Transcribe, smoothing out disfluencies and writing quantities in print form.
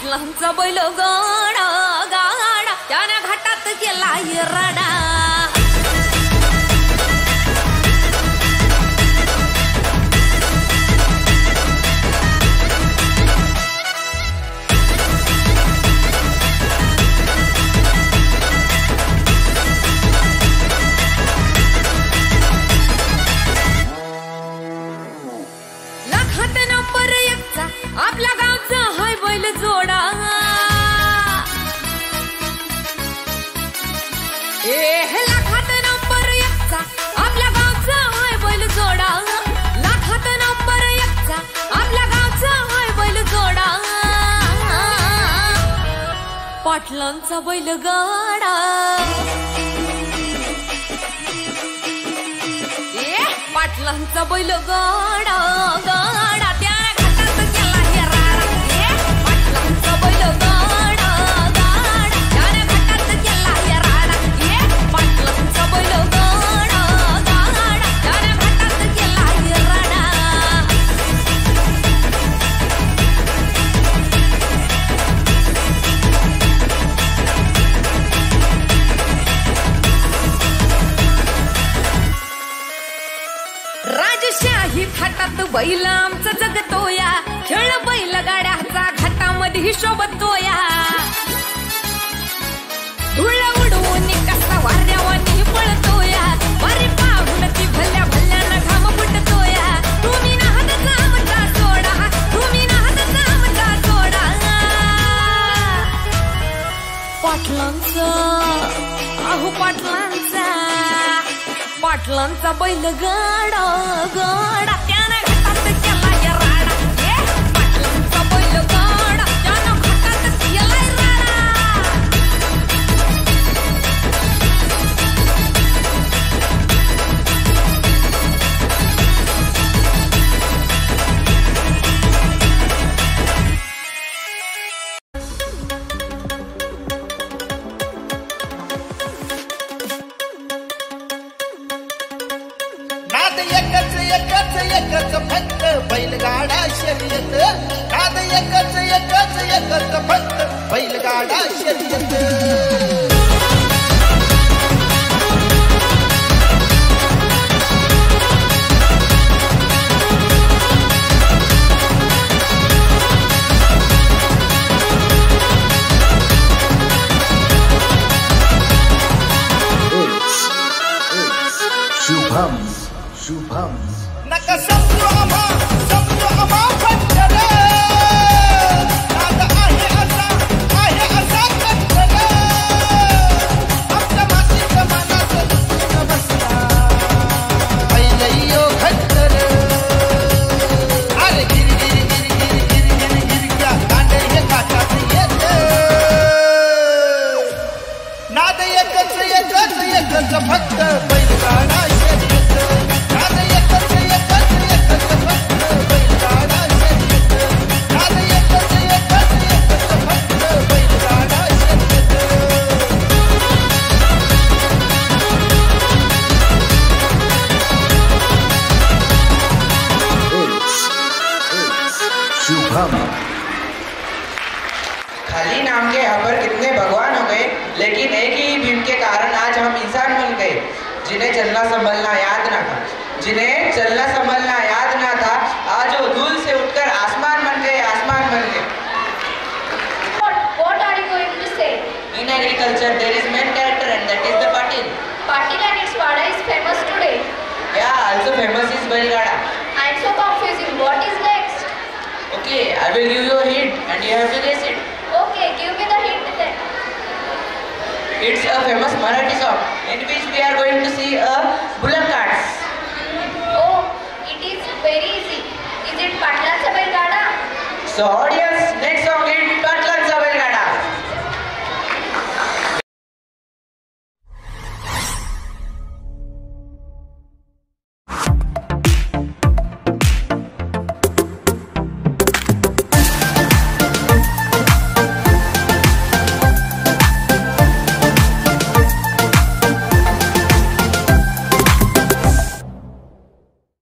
पाटलांचा बैल गाडा गाडा त्याने घाटात गेला रडा लाखात नंबर 1चा आपल्या गावचा हाय बैल जोडा लाखात नंबर 1चा आपल्या गावचा हाय बैल जोडा लाखात नंबर 1चा आपल्या गावचा हाय बैल जोडा पाटलांचा बैल गाडा पाटलांचा बैल गाडा गाडा त्याने घाटात गेला राडा पाटलांचा बैल गाडा गाडा त्याने घाटात गेला राडा पाटलांचा बैल गाडा गाडा त्याने घाटात गेला राडा राजशाही थाटात बैल आमचा जगतोया खेळ बैल गाड्याचा घाटामध्ये शोभतोया धुळ उडवून कसा वाऱ्यावानी पळतोया वारी पाहून ती भल्या भल्यानं घाम फुटतोया तुम्ही नाहदचा आमचा सोडा तुम्ही नाहदचा आमचा सोडा पाटलांचा अहो पाटलांचा पाटलांचा बैल गाडा गाडा त्याने घाटात गेला राडा पाटलांचा बैल गाडा त्याने घाटात गेला राडा एकच फक्त बैलगाडा शर्यत नाद एकच फक्त बैलगाडा शर्यत शुभम नका समजू आम्हा फटकन नाद आहे असा फटकन आपल्या मातीच्या मनात लुटून बसला बैलयो खटकन अरे गिर क्या कांडे हे काटात येत नाद एकच फक्त बैलगाडा खाली नाम के यहाँ पर कितने भगवान हो गए, लेकिन एक ही भीम के कारण आज हम इंसान बन गए। जिन्हें चलना संभलना याद ना था, जिन्हें चलना संभलना याद ना था, आज वो धूल से उठकर आसमान बन गए, आसमान बन गए। What are you going to say? In agriculture there is main character and that is the patil. Patil and its vada is famous today. Yeah, also famous is Belgada. I am so confusing. What is next? Okay, I will give you a hint and you have to guess it. Okay, give me the hint then. It's a famous Marathi song in which we are going to see a bullock carts. Oh, it is very easy. Is it Patlancha Belgada? So audience, next song is